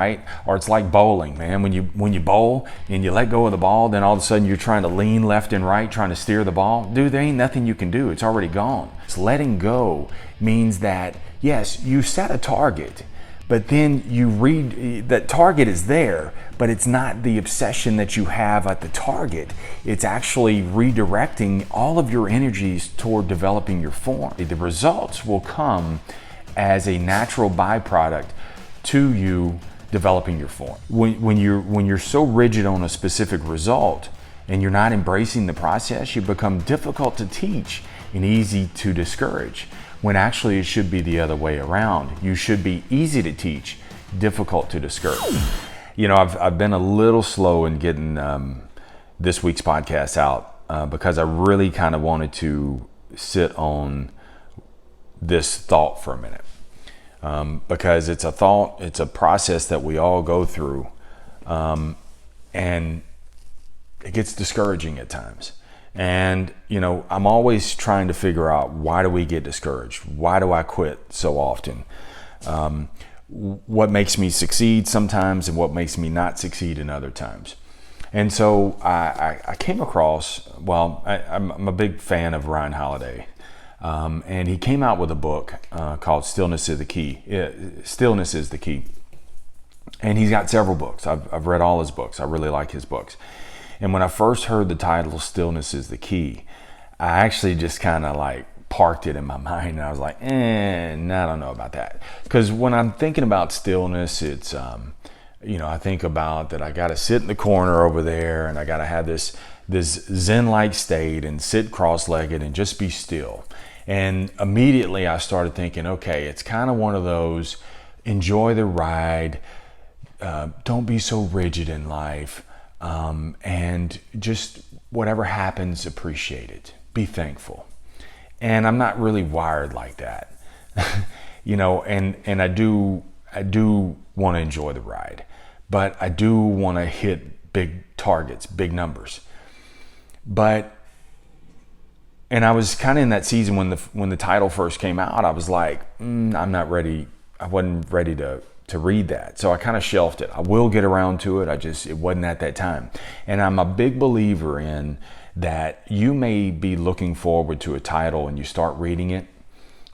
right? Or it's like bowling, man. When you bowl and you let go of the ball, then all of a sudden you're trying to lean left and right, trying to steer the ball. Dude, there ain't nothing you can do. It's already gone. It's letting go means that, yes, you set a target, but then you read that target is there, but it's not the obsession that you have at the target. It's actually redirecting all of your energies toward developing your form. The results will come as a natural byproduct to you developing your form. When you're so rigid on a specific result and you're not embracing the process, you become difficult to teach and easy to discourage, when actually it should be the other way around. You should be easy to teach, difficult to discourage. You know, I've been a little slow in getting this week's podcast out because I really kind of wanted to sit on this thought for a minute. Because it's a thought, it's a process that we all go through, and it gets discouraging at times. And, you know, I'm always trying to figure out, why do we get discouraged? Why do I quit so often? What makes me succeed sometimes and what makes me not succeed in other times? And so I came across, I'm a big fan of Ryan Holiday. And he came out with a book called Stillness Is The Key. Stillness Is The Key. And he's got several books. I've read all his books. I really like his books. And when I first heard the title Stillness Is The Key, I actually just kind of like parked it in my mind. And I was like, I don't know about that. Because when I'm thinking about stillness, it's, I think about that I got to sit in the corner over there and I got to have this Zen-like state and sit cross-legged and just be still. And immediately I started thinking, okay, it's kind of one of those, enjoy the ride, don't be so rigid in life, and just whatever happens, appreciate it, be thankful. And I'm not really wired like that, and I do want to enjoy the ride, but I do want to hit big targets, big numbers. And I was kind of in that season when the title first came out. I was like, I'm not ready. I wasn't ready to read that. So I kind of shelved it. I will get around to it. It wasn't at that time. And I'm a big believer in that. You may be looking forward to a title and you start reading it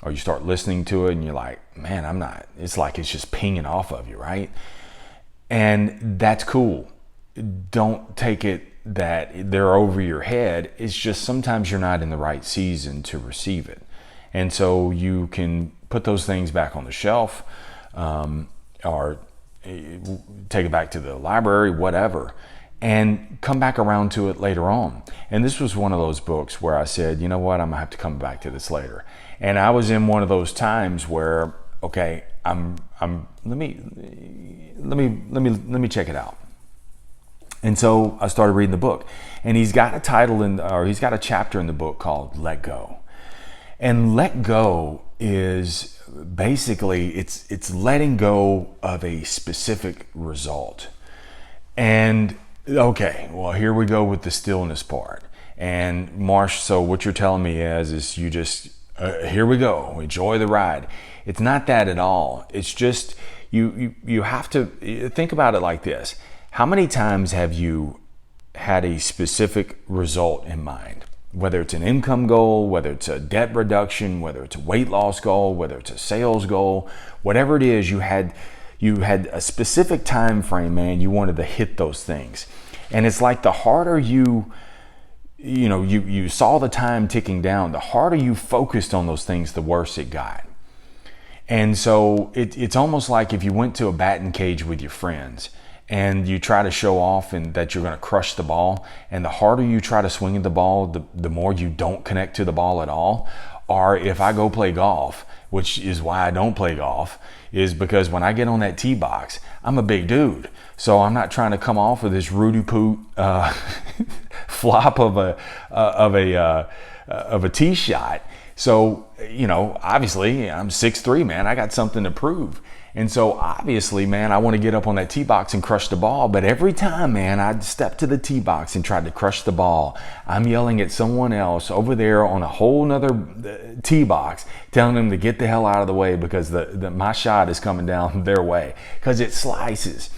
or you start listening to it and you're like, man, I'm not. It's like it's just pinging off of you, right? And that's cool. Don't take it that they're over your head. It's just sometimes you're not in the right season to receive it. And so you can put those things back on the shelf, or take it back to the library, whatever, and come back around to it later on. And this was one of those books where I said, you know what, I'm gonna have to come back to this later. And I was in one of those times where, okay, let me check it out. And so I started reading the book, and he's got a chapter in the book called Let Go. And let go is basically, it's letting go of a specific result. And okay, well, here we go with the stillness part. And Marsh, so what you're telling me is you just, here we go, enjoy the ride. It's not that at all. It's just, you have to think about it like this. How many times have you had a specific result in mind? Whether it's an income goal, whether it's a debt reduction, whether it's a weight loss goal, whether it's a sales goal, whatever it is, you had a specific time frame, man, you wanted to hit those things. And it's like the harder you saw the time ticking down, the harder you focused on those things, the worse it got. And so it's almost like if you went to a batting cage with your friends and you try to show off and that you're going to crush the ball, and the harder you try to swing at the ball, the more you don't connect to the ball at all. Or if I go play golf, which is why I don't play golf, is because when I get on that tee box, I'm a big dude. So I'm not trying to come off with this Rudy Poot flop of a tee shot. So, obviously I'm 6'3", man. I got something to prove. And so obviously, man, I want to get up on that tee box and crush the ball. But every time, man, I'd step to the tee box and try to crush the ball, I'm yelling at someone else over there on a whole nother tee box, telling them to get the hell out of the way because my shot is coming down their way because it slices.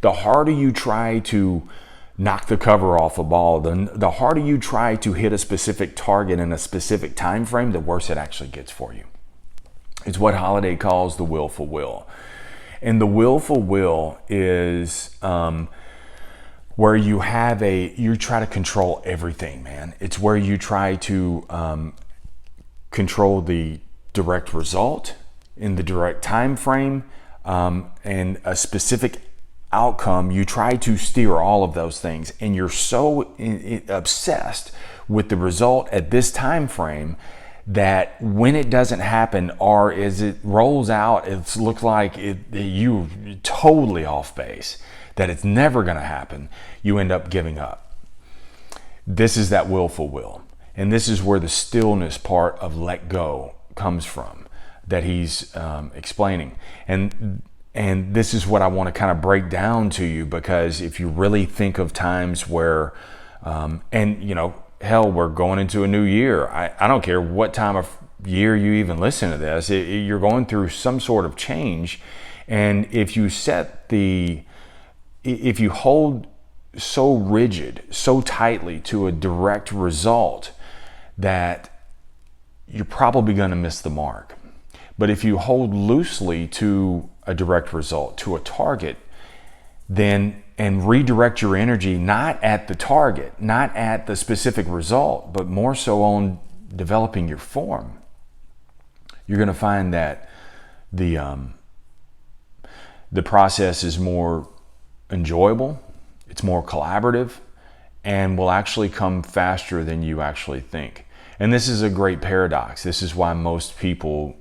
The harder you try to knock the cover off a ball, the harder you try to hit a specific target in a specific time frame, the worse it actually gets for you. It's what Holiday calls the willful will. And the willful will is where you try to control everything, man. It's where you try to control the direct result in the direct time frame and a specific outcome. You try to steer all of those things, and you're so obsessed with the result at this time frame that when it doesn't happen, or as it rolls out, it looks like you're totally off base, that it's never going to happen, you end up giving up. This is that willful will. And this is where the stillness part of let go comes from, that he's explaining. And this is what I want to kind of break down to you, because if you really think of times where, hell, we're going into a new year. I don't care what time of year you even listen to this. You're going through some sort of change. And if you hold so rigid, so tightly to a direct result, that you're probably going to miss the mark. But if you hold loosely to a direct result, to a target, and redirect your energy not at the target, not at the specific result, but more so on developing your form, you're going to find that the process is more enjoyable, it's more collaborative, and will actually come faster than you actually think. And this is a great paradox. This is why most people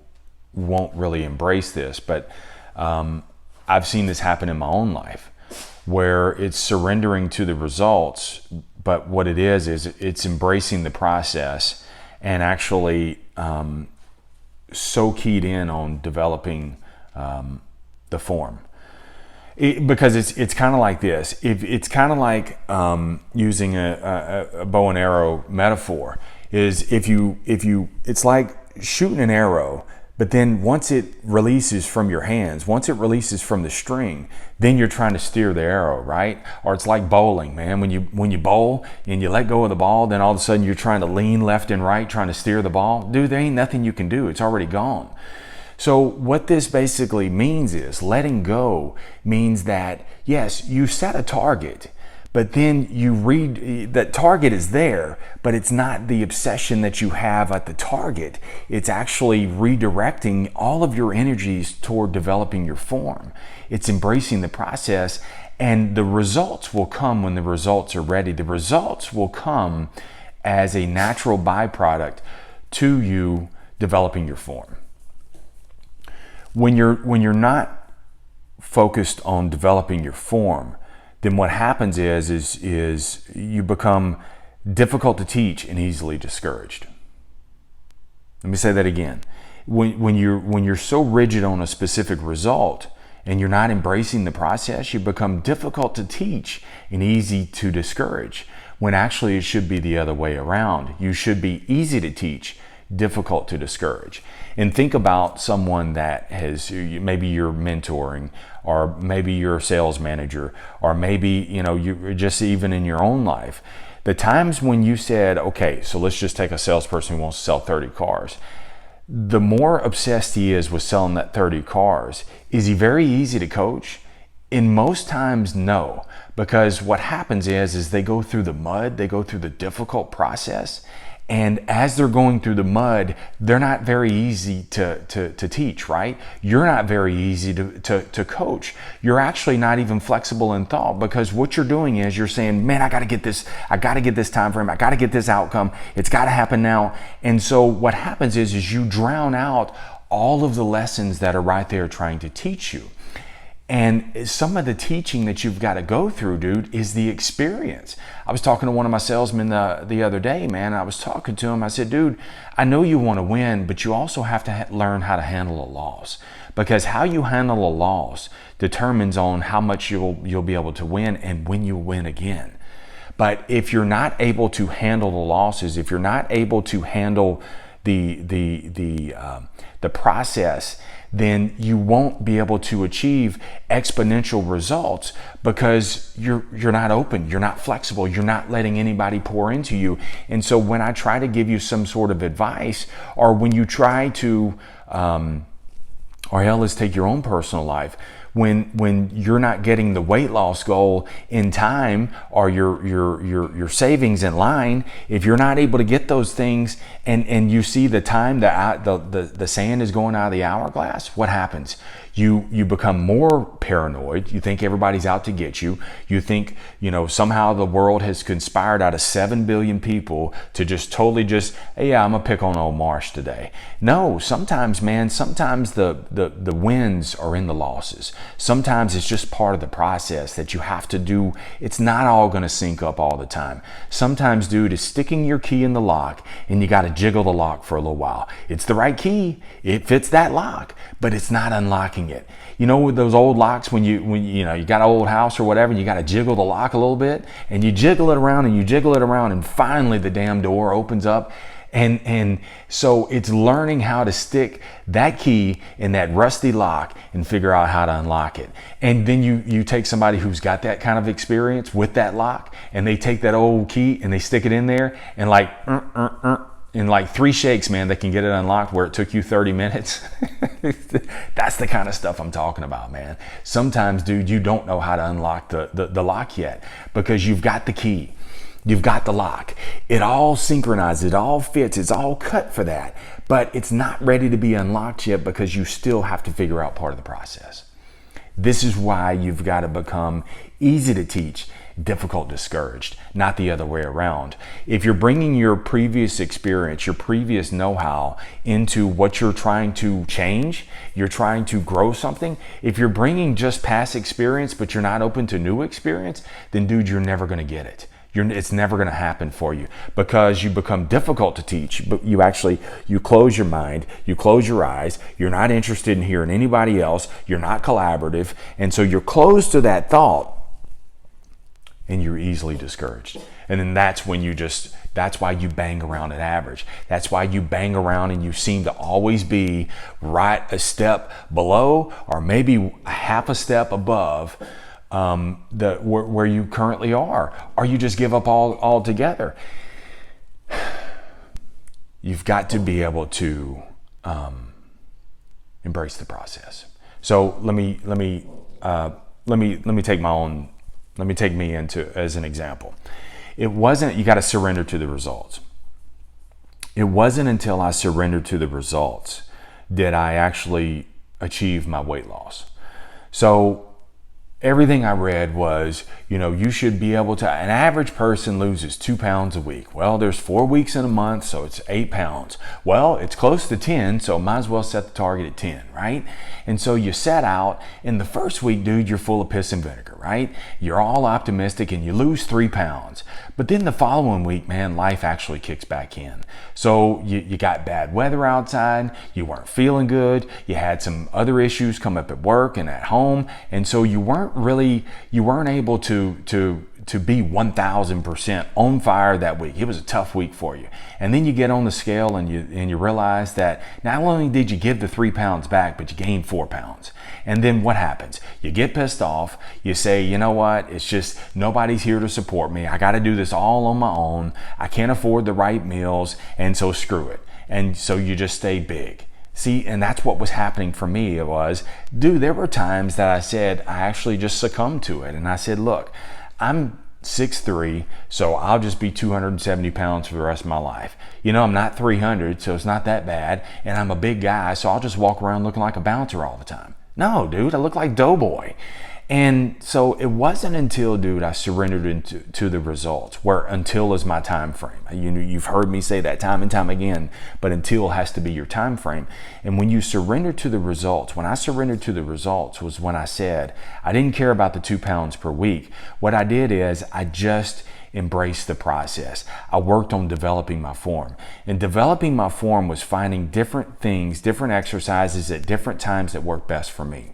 won't really embrace this, but I've seen this happen in my own life, where it's surrendering to the results, but what it is it's embracing the process and actually so keyed in on developing the form. Because it's kind of like this. It's kind of like using a bow and arrow metaphor. It's like shooting an arrow, but then once it releases from your hands, once it releases from the string, then you're trying to steer the arrow, right? Or it's like bowling, man. When you bowl and you let go of the ball, then all of a sudden you're trying to lean left and right, trying to steer the ball. Dude, there ain't nothing you can do. It's already gone. So what this basically means is letting go means that, yes, you set a target, but then that target is there, but it's not the obsession that you have at the target. It's actually redirecting all of your energies toward developing your form. It's embracing the process, and the results will come when the results are ready. The results will come as a natural byproduct to you developing your form. When you're not focused on developing your form, then what happens is you become difficult to teach and easily discouraged. Let me say that again. When you're so rigid on a specific result and you're not embracing the process, you become difficult to teach and easy to discourage, when actually it should be the other way around. You should be easy to teach, difficult to discourage. And think about someone that maybe you're mentoring, or maybe you're a sales manager, or maybe you're just even in your own life. The times when you said, okay, so let's just take a salesperson who wants to sell 30 cars. The more obsessed he is with selling that 30 cars, is he very easy to coach? In most times, no. Because what happens is they go through the mud, they go through the difficult process. And as they're going through the mud, they're not very easy to teach, right? You're not very easy to coach. You're actually not even flexible in thought, because what you're doing is you're saying, man, I got to get this time frame. I got to get this outcome. It's got to happen now. And so what happens is you drown out all of the lessons that are right there trying to teach you. And some of the teaching that you've got to go through, dude, is the experience. I was talking to one of my salesmen the other day, man. I was talking to him. I said, dude, I know you want to win, but you also have to learn how to handle a loss. because how you handle a loss determines on how much you'll be able to win and when you'll win again. But if you're not able to handle the losses, if you're not able to handle the process, then you won't be able to achieve exponential results because you're not open, you're not flexible, you're not letting anybody pour into you. And so when I try to give you some sort of advice, or when you try to, or hell, let's take your own personal life. When you're not getting the weight loss goal in time, or your savings in line, if you're not able to get those things, and you see the time the sand is going out of the hourglass, what happens? You become more paranoid. You think everybody's out to get you. You think, somehow the world has conspired out of 7 billion people to just totally hey, yeah, I'm gonna pick on old Marsh today. No, sometimes, man, the wins are in the losses. Sometimes it's just part of the process that you have to do. It's not all gonna sync up all the time. Sometimes, dude, it's sticking your key in the lock and you gotta jiggle the lock for a little while. It's the right key, it fits that lock, but it's not unlocking it. With those old locks, when you got an old house or whatever, and you got to jiggle the lock a little bit, and you jiggle it around and you jiggle it around, and finally the damn door opens up. And so it's learning how to stick that key in that rusty lock and figure out how to unlock it. And then you take somebody who's got that kind of experience with that lock, and they take that old key and they stick it in there, and in like 3 shakes, man, they can get it unlocked where it took you 30 minutes. That's the kind of stuff I'm talking about, man. Sometimes, dude, you don't know how to unlock the lock yet because you've got the key. You've got the lock. It all synchronizes, it all fits, it's all cut for that. But it's not ready to be unlocked yet because you still have to figure out part of the process. This is why you've got to become easy to teach, difficult discouraged, not the other way around. If you're bringing your previous experience, your previous know-how into what you're trying to change, you're trying to grow something, if you're bringing just past experience but you're not open to new experience, then dude, you're never going to get it. It's never going to happen for you because you become difficult to teach. But you close your mind, you close your eyes, you're not interested in hearing anybody else, you're not collaborative, and so you're closed to that thought, and you're easily discouraged. And then that's why you bang around at average. That's why you bang around and you seem to always be right a step below, or maybe a half a step above where you currently are, or you just give up altogether. You've got to be able to embrace the process. So let me take me into as an example. You got to surrender to the results. It wasn't until I surrendered to the results did I actually achieve my weight loss. So everything I read was, you should be able to, an average person loses 2 pounds a week. Well, there's 4 weeks in a month, so it's 8 pounds. Well, it's close to 10, so might as well set the target at 10, right? And so you set out, in the first week, dude, you're full of piss and vinegar, right? You're all optimistic and you lose 3 pounds. But then the following week, man, life actually kicks back in. So you got bad weather outside, you weren't feeling good, you had some other issues come up at work and at home, and so you weren't able to be 1000% on fire that week. It was a tough week for you. And then you get on the scale and you realize that not only did you give the 3 pounds back, but you gained 4 pounds. And then what happens? You get pissed off. You say, you know what? It's just nobody's here to support me. I got to do this all on my own. I can't afford the right meals, and so screw it. And so you just stay big. See, and that's what was happening for me. It was, dude, there were times that I said, I actually just succumbed to it. And I said, look, I'm 6'3", so I'll just be 270 pounds for the rest of my life. I'm not 300, so it's not that bad. And I'm a big guy, so I'll just walk around looking like a bouncer all the time. No, dude, I look like Doughboy. And so it wasn't until, dude, I surrendered to the results, where until is my time frame. You've heard me say that time and time again, but until has to be your time frame. And when you surrender to the results, when I surrendered to the results was when I said, I didn't care about the 2 pounds per week. What I did is I just embrace the process. I worked on developing my form. And developing my form was finding different things, different exercises at different times that work best for me.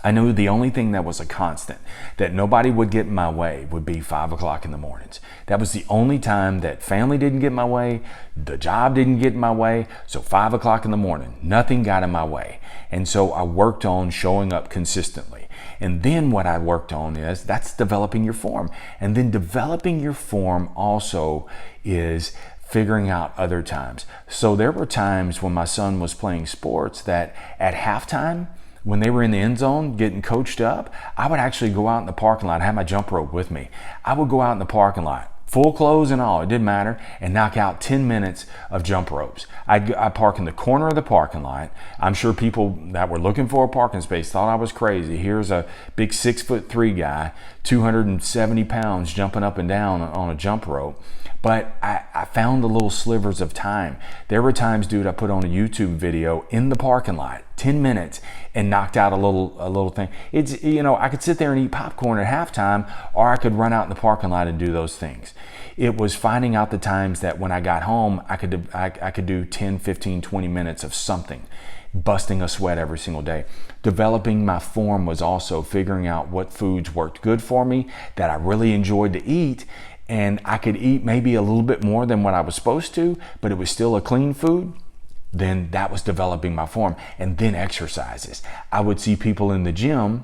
I knew the only thing that was a constant, that nobody would get in my way, would be 5 o'clock in the mornings. That was the only time that family didn't get in my way, the job didn't get in my way. So 5 o'clock in the morning, nothing got in my way. And so I worked on showing up consistently. And then what I worked on is, that's developing your form. And then developing your form also is figuring out other times. So there were times when my son was playing sports that at halftime, when they were in the end zone getting coached up, I would actually go out in the parking lot. I had my jump rope with me. I would go out in the parking lot, full clothes and all, it didn't matter, and knock out 10 minutes of jump ropes. I'd park in the corner of the parking lot. I'm sure people that were looking for a parking space thought I was crazy. Here's a big 6'3" guy, 270 pounds, jumping up and down on a jump rope. But I found the little slivers of time. There were times, dude, I put on a YouTube video in the parking lot, 10 minutes, and knocked out a little thing. It's, you know, I could sit there and eat popcorn at halftime, or I could run out in the parking lot and do those things. It was finding out the times that when I got home, I could do 10, 15, 20 minutes of something, busting a sweat every single day. Developing my form was also figuring out what foods worked good for me, that I really enjoyed to eat, and I could eat maybe a little bit more than what I was supposed to, but it was still a clean food. Then that was developing my form. And then exercises. I would see people in the gym,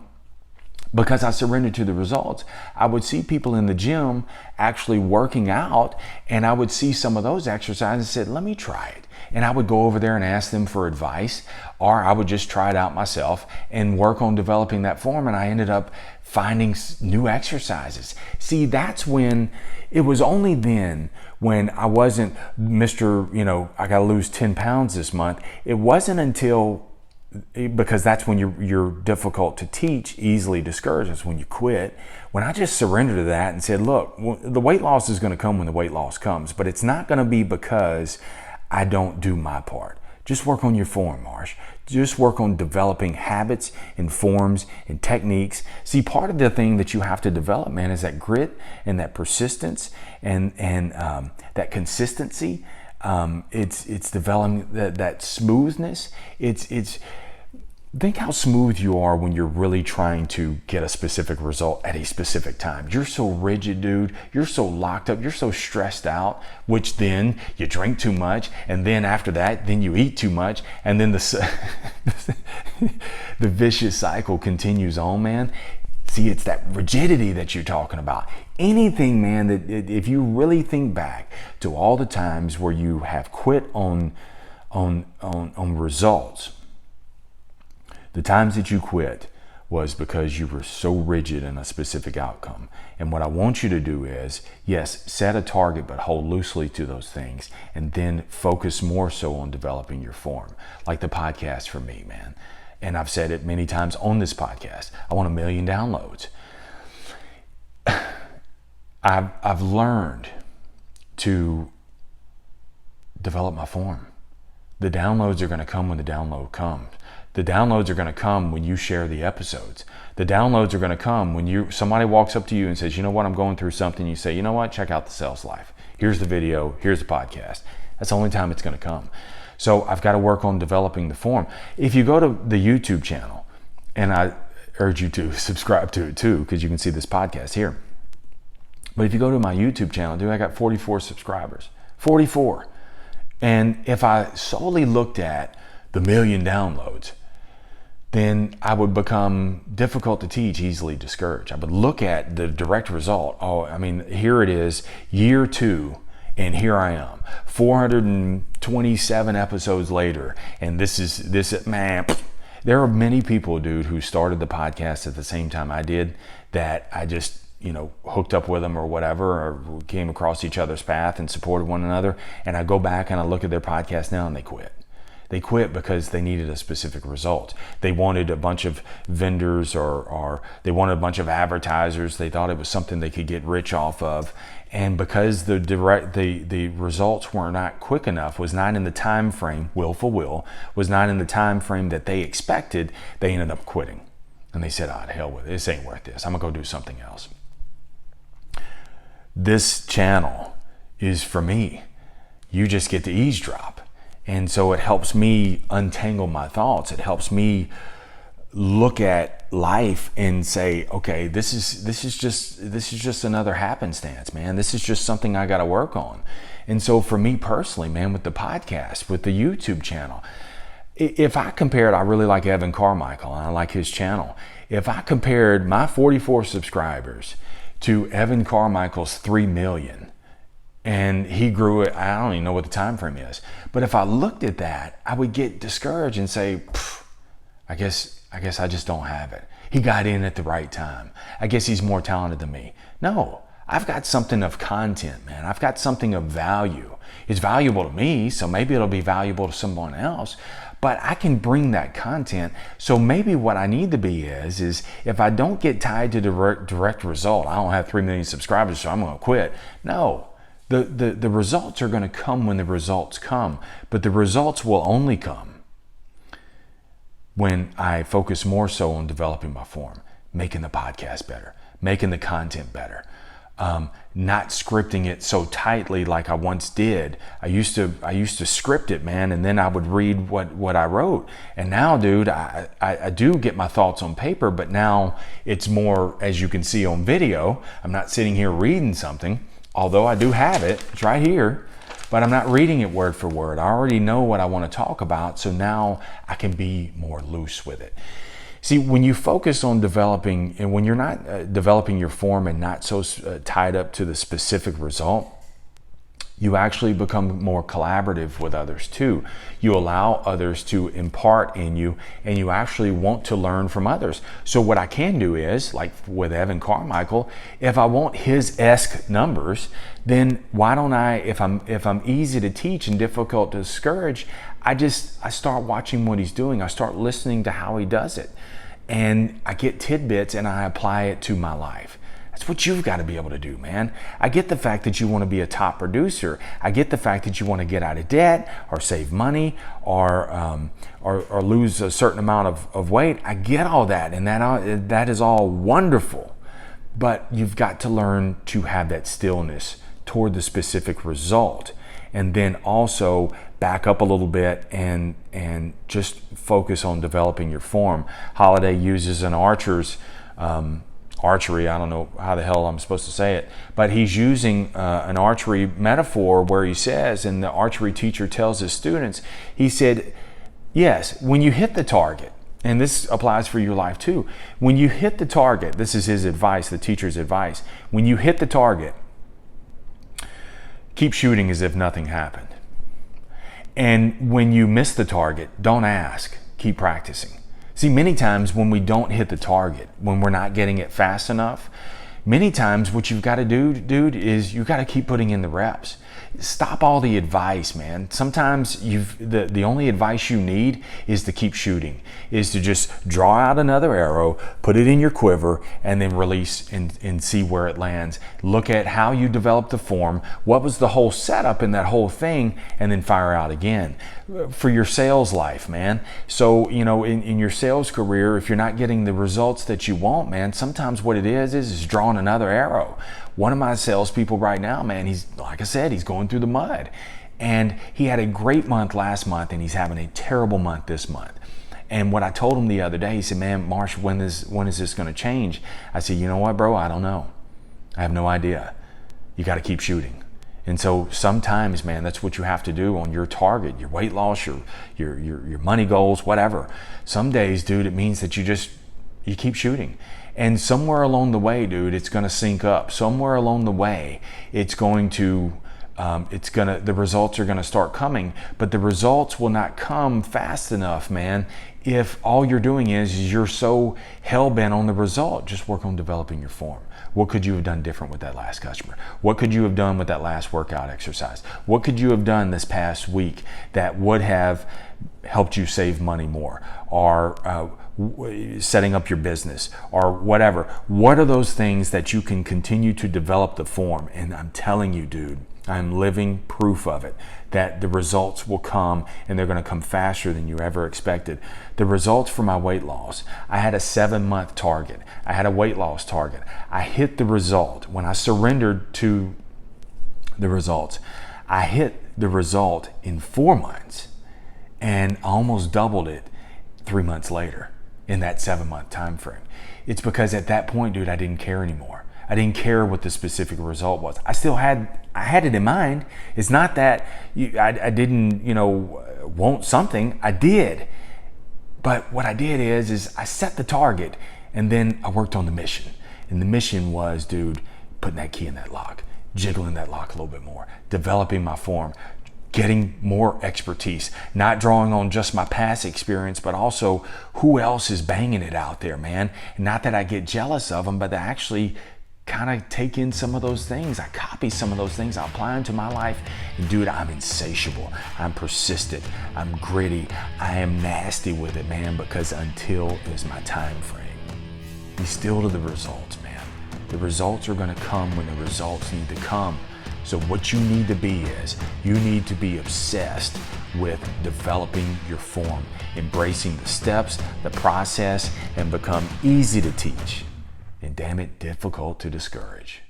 because I surrendered to the results, I would see people in the gym actually working out, and I would see some of those exercises and said, let me try it. And I would go over there and ask them for advice, or I would just try it out myself and work on developing that form. And I ended up finding new exercises. See, that's when, it was only then when I wasn't Mr., I got to lose 10 pounds this month. It wasn't until, because that's when you're difficult to teach, easily discouraged, is when you quit. When I just surrendered to that and said, look, the weight loss is going to come when the weight loss comes, but it's not going to be because I don't do my part. Just work on your form, Marsh. Just work on developing habits and forms and techniques. See, part of the thing that you have to develop, man, is that grit and that persistence and that consistency. It's developing that smoothness. It's think how smooth you are when you're really trying to get a specific result at a specific time. You're so rigid, dude. You're so locked up. You're so stressed out, which then you drink too much. And then after that, then you eat too much. And then the vicious cycle continues on, man. See, it's that rigidity that you're talking about. Anything, man, that if you really think back to all the times where you have quit on results, the times that you quit was because you were so rigid in a specific outcome. And what I want you to do is, yes, set a target, but hold loosely to those things, and then focus more so on developing your form. Like the podcast for me, man. And I've said it many times on this podcast. I want 1 million downloads. I've learned to develop my form. The downloads are going to come when the download comes. The downloads are going to come when you share the episodes. The downloads are going to come when somebody walks up to you and says, you know what, I'm going through something. You say, you know what, check out the Sales Life. Here's the video. Here's the podcast. That's the only time it's going to come. So I've got to work on developing the form. If you go to the YouTube channel, and I urge you to subscribe to it too, because you can see this podcast here. But if you go to my YouTube channel, dude, I got 44 subscribers. 44. And if I solely looked at the 1 million downloads, then I would become difficult to teach, easily discouraged. I would look at the direct result. Oh, I mean, here it is, year 2, and here I am, 427 episodes later, and this, man, there are many people, dude, who started the podcast at the same time I did, that I just, hooked up with them or whatever, or came across each other's path and supported one another, and I go back and I look at their podcast now and they quit. They quit because they needed a specific result. They wanted a bunch of vendors or they wanted a bunch of advertisers. They thought it was something they could get rich off of. And because the results were not quick enough, was not in the time frame, willful will, was not in the time frame that they expected, they ended up quitting. And they said, to hell with it. This ain't worth this. I'm going to go do something else. this channel is for me. You just get to eavesdrop. And so it helps me untangle my thoughts. It helps me look at life and say, okay, this is just another happenstance, man. This is just something I got to work on. And so for me personally, man, with the podcast, with the YouTube channel, if I compared, I really like Evan Carmichael and I like his channel. If I compared my 44 subscribers to Evan Carmichael's 3 million, and he grew it, I don't even know what the time frame is, but if I looked at that, I would get discouraged and say, I guess I just don't have it. He got in at the right time. I guess he's more talented than me. No, I've got something of content, man. I've got something of value. It's valuable to me, so maybe it'll be valuable to someone else, but I can bring that content. So maybe what I need to be is if I don't get tied to direct result, I don't have 3 million subscribers, so I'm going to quit. No. The results are going to come when the results come, but the results will only come when I focus more so on developing my form, making the podcast better, making the content better, not scripting it so tightly like I once did. I used to script it, man, and then I would read what I wrote. And now, dude, I do get my thoughts on paper, but now it's more, as you can see on video, I'm not sitting here reading something. Although I do have it, it's right here, but I'm not reading it word for word. I already know what I want to talk about, so now I can be more loose with it. See, when you focus on developing, and when you're not developing your form and not so tied up to the specific result, you actually become more collaborative with others too. You allow others to impart in you, and you actually want to learn from others. So what I can do is, like with Evan Carmichael, if I want his-esque numbers, then why don't I, if I'm easy to teach and difficult to discourage, I start watching what he's doing. I start listening to how he does it. And I get tidbits and I apply it to my life. That's what you've got to be able to do, man. I get the fact that you want to be a top producer. I get the fact that you want to get out of debt or save money or lose a certain amount of weight. I get all that, and that is all wonderful. But you've got to learn to have that stillness toward the specific result, and then also back up a little bit and just focus on developing your form. Holiday uses an archer's archery, I don't know how the hell I'm supposed to say it, but he's using an archery metaphor where he says, and the archery teacher tells his students, he said, yes, when you hit the target, and this applies for your life too, when you hit the target, this is his advice, the teacher's advice, when you hit the target, keep shooting as if nothing happened. And when you miss the target, don't ask, keep practicing. See, many times when we don't hit the target, when we're not getting it fast enough, many times what you've got to do, dude, is you've got to keep putting in the reps. Stop all the advice, man. Sometimes the only advice you need is to keep shooting, is to just draw out another arrow, put it in your quiver, and then release and see where it lands. Look at how you developed the form, what was the whole setup in that whole thing, and then fire out again. For your sales life, man. So, in your sales career, if you're not getting the results that you want, man, sometimes what it is drawing another arrow. One of my salespeople right now, man, he's, like I said, he's going through the mud. And he had a great month last month, and he's having a terrible month this month. And what I told him the other day, he said, man, Marsh, when is this going to change? I said, you know what, bro? I don't know. I have no idea. You got to keep shooting. And so sometimes, man, that's what you have to do on your target, your weight loss, your money goals, whatever. Some days, dude, it means that you keep shooting. And somewhere along the way, dude, it's going to sync up. Somewhere along the way, the results are going to start coming, but the results will not come fast enough, man, if all you're doing is you're so hell-bent on the result. Just work on developing your form. What could you have done different with that last customer? What could you have done with that last workout exercise? What could you have done this past week that would have helped you save money more, or setting up your business, or whatever? What are those things that you can continue to develop the form? And I'm telling you, dude, I'm living proof of it, that the results will come and they're going to come faster than you ever expected. The results for my weight loss, I had a 7-month target. I had a weight loss target. I hit the result. When I surrendered to the results, I hit the result in 4 months and almost doubled it 3 months later in that 7-month time frame. It's because at that point, dude, I didn't care anymore. I didn't care what the specific result was. I had it in mind. It's not that I didn't, want something. I did. But what I did is I set the target and then I worked on the mission. And the mission was, dude, putting that key in that lock, jiggling that lock a little bit more, developing my form, getting more expertise, not drawing on just my past experience, but also who else is banging it out there, man. And not that I get jealous of them, but I actually kind of take in some of those things. I copy some of those things. I apply them to my life. And dude, I'm insatiable. I'm persistent. I'm gritty. I am nasty with it, man, because until is my time frame. Be still to the results, man. The results are going to come when the results need to come. So what you need to be is, you need to be obsessed with developing your form, embracing the steps, the process, and become easy to teach. And damn it, difficult to discourage.